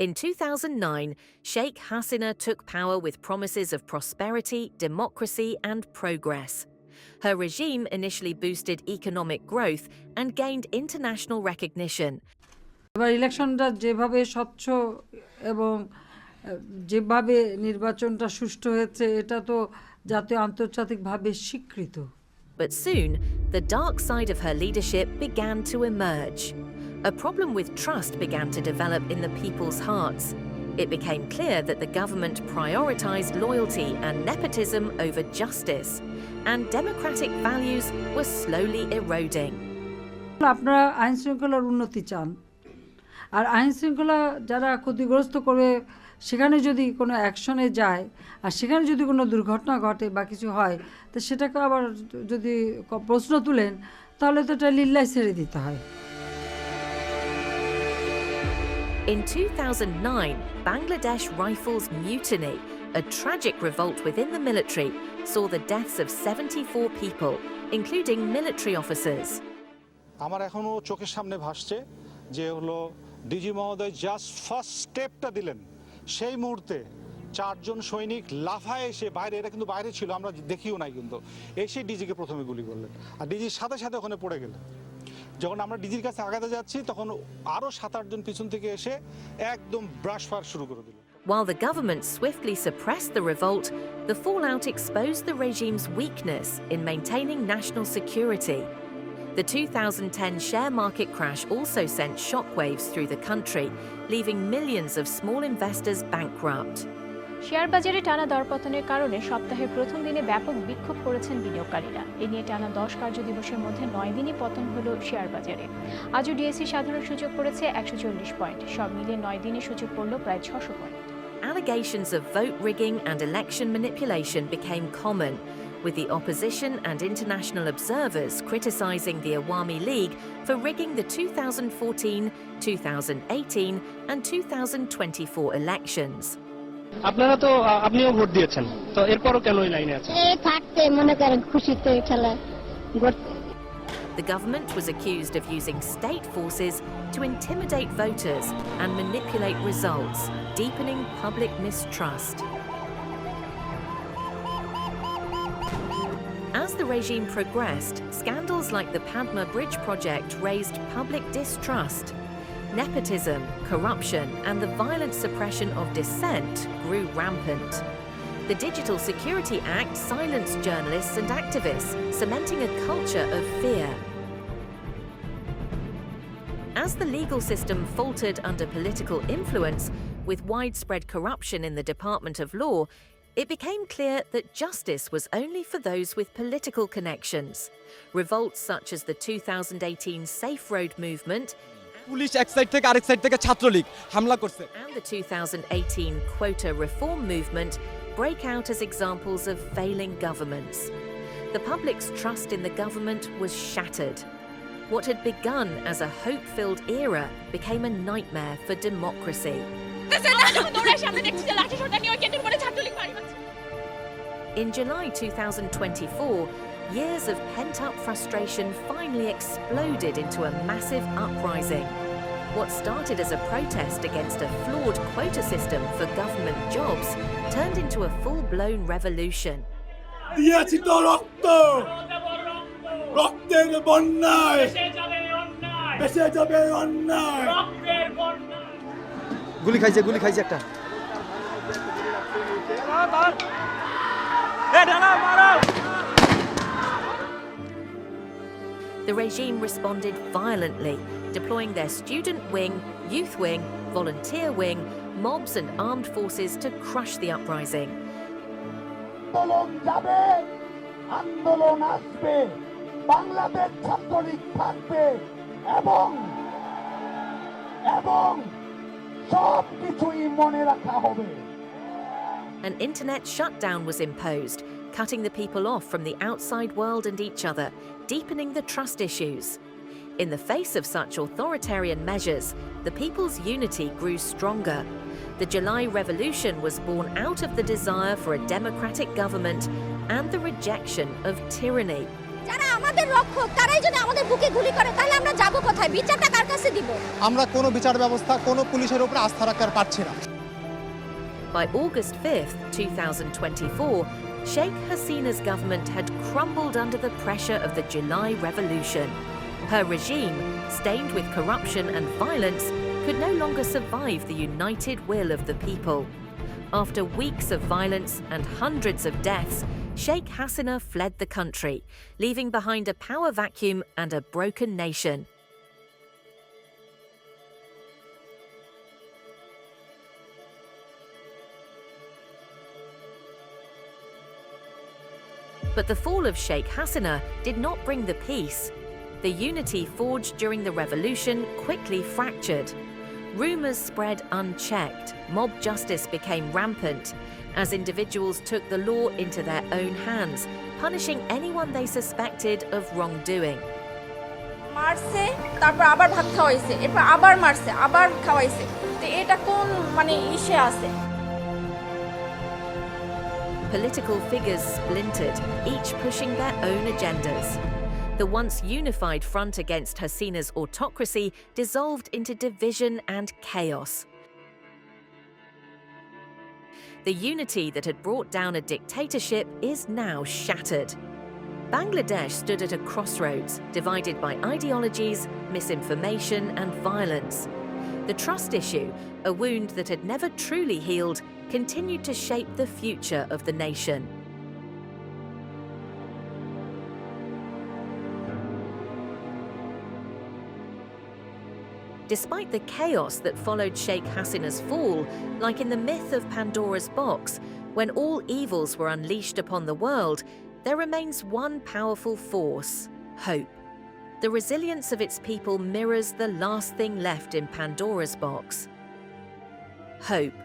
In 2009, Sheikh Hasina took power with promises of prosperity, democracy, and progress. Her regime initially boosted economic growth and gained international recognition. এবার ইলেকশনটা যেভাবে স্বচ্ছ এবং যেভাবে নির্বাচনটা সুষ্ঠু হয়েছে এটা তো জাতীয় আন্তর্জাতিকভাবে স্বীকৃত। But soon, the dark side of her leadership began to emerge. A problem with trust began to develop in the people's hearts. It became clear that the government prioritized loyalty and nepotism over justice, and democratic values were slowly eroding. আপনারা আইন শৃঙ্খলার উন্নতি চান, আর আইন শৃঙ্খলা যারা ক্ষতিগ্রস্ত করবে সেখানে যদি কোনো অ্যাকশনে যায় আর সেখানে যদি কোনো দুর্ঘটনা ঘটে বা কিছু হয় তো সেটাকে আবার যদি প্রশ্ন তুলেন তাহলে তো এটা লিল্লায় ছেড়ে দিতে হয়। In 2009, Bangladesh Rifles mutiny, a tragic revolt within the military, saw the deaths of 74 people, including military officers. আমার এখনো চোখের সামনে ভাসছে যে হলো ডিজি মহোদয় জাস্ট ফার্স্ট স্টেপটা দিলেন, সেই মুহূর্তে চারজন সৈনিক লাফায় এসে বাইরে, এটা কিন্তু বাইরে ছিল, আমরা দেখিও নাই, কিন্তু এসে ডিজিকে প্রথমে গুলি করলেন আর ডিজির সাথে সাথে ওখানে পড়ে গেলেন। যখন আমরা ডিজির কাছে আগাতে যাচ্ছি তখন আরো 7-8 জন পিছন থেকে এসে একদম ব্রাশ ফায়ার শুরু করে দিল। While the government swiftly suppressed the revolt, the fallout exposed the regime's weakness in maintaining national security. The 2010 share market crash also sent shockwaves through the country, leaving millions of small investors bankrupt. Share বাজারে টানা দরপতনের কারণে সপ্তাহের প্রথম দিনে ব্যাপক বিক্ষোভ করেছেন বিনিয়োগকারীরা। এ নিয়ে টানা 10 কার্যদিবসের মধ্যে 9 দিনই পতন হলো শেয়ার বাজারে। আজও ডিএসই সাধারণ সূচক পড়েছে 140 পয়েন্ট, সব মিলিয়ে 9 দিনে সূচক পড়ল প্রায় 600 point. Allegations of vote rigging and election manipulation became common, with the opposition and international observers criticizing the Awami League for rigging the 2014, 2018 and 2024 elections. আপনারা তো আপনিও ভোট দিয়েছেন, তো এরপরও কেন এই লাইনে আছেন? এই থাকতে মনে করেন খুশিতে খেলা করতে। The government was accused of using state forces to intimidate voters and manipulate results, deepening public mistrust. As the regime progressed, scandals like the Padma Bridge project raised public distrust. Nepotism, corruption, and the violent suppression of dissent grew rampant. The Digital Security Act silenced journalists and activists, cementing a culture of fear. As the legal system faltered under political influence, with widespread corruption in the Department of Law, it became clear that justice was only for those with political connections. Revolts such as the 2018 Safe Road movement police এক side থেকে আরেক side থেকে ছাত্রলীগ হামলা করছে and the 2018 quota reform movement break out as examples of failing governments. The public's trust in the government was shattered. What had begun as a hope-filled era became a nightmare for democracy. In July 2024, years of pent-up frustration finally exploded into a massive uprising. What started as a protest against a flawed quota system for government jobs turned into a full-blown revolution. গুলি খাইছে একটা The regime responded violently, deploying their student wing, youth wing, volunteer wing, mobs and armed forces to crush the uprising. আন্দোলন আসবে, বাংলাদেশ ছাত্রলীগ থাকবে এবং সবকিছুই মনে রাখা হবে। An internet shutdown was imposed, cutting the people off from the outside world and each other, deepening the trust issues. In the face of such authoritarian measures, the people's unity grew stronger. The July Revolution was born out of the desire for a democratic government and the rejection of tyranny. যারা আমাদের রক্ষক তারাই যদি আমাদের বুকে গুলি করে তাহলে আমরা যাব কোথায়? বিচারটা কার কাছে দিব? আমরা কোনো বিচার ব্যবস্থা কোনো পুলিশের উপর আস্থা রাখতে পারছি না। By August 5th, 2024, Sheikh Hasina's government had crumbled under the pressure of the July revolution. Her regime, stained with corruption and violence, could no longer survive the united will of the people. After weeks of violence and hundreds of deaths, Sheikh Hasina fled the country, leaving behind a power vacuum and a broken nation. But the fall of Sheikh Hasina did not bring the peace. The unity forged during the revolution quickly fractured. Rumours spread unchecked, mob justice became rampant, as individuals took the law into their own hands, punishing anyone they suspected of wrongdoing. মারছে, তারপর আবার ভাত খাওয়াইছে, এরপর আবার মারছে, আবার খাওয়াইছে। তো এটা কোন ইসে আছে? Political figures splintered, each pushing their own agendas. The once unified front against Hasina's autocracy dissolved into division and chaos. The unity that had brought down a dictatorship is now shattered. Bangladesh stood at a crossroads, divided by ideologies, misinformation, and violence. The trust issue, a wound that had never truly healed, continued to shape the future of the nation. Despite the chaos that followed Sheikh Hasina's fall, like in the myth of Pandora's box, when all evils were unleashed upon the world, there remains one powerful force: hope. The resilience of its people mirrors the last thing left in Pandora's box: hope.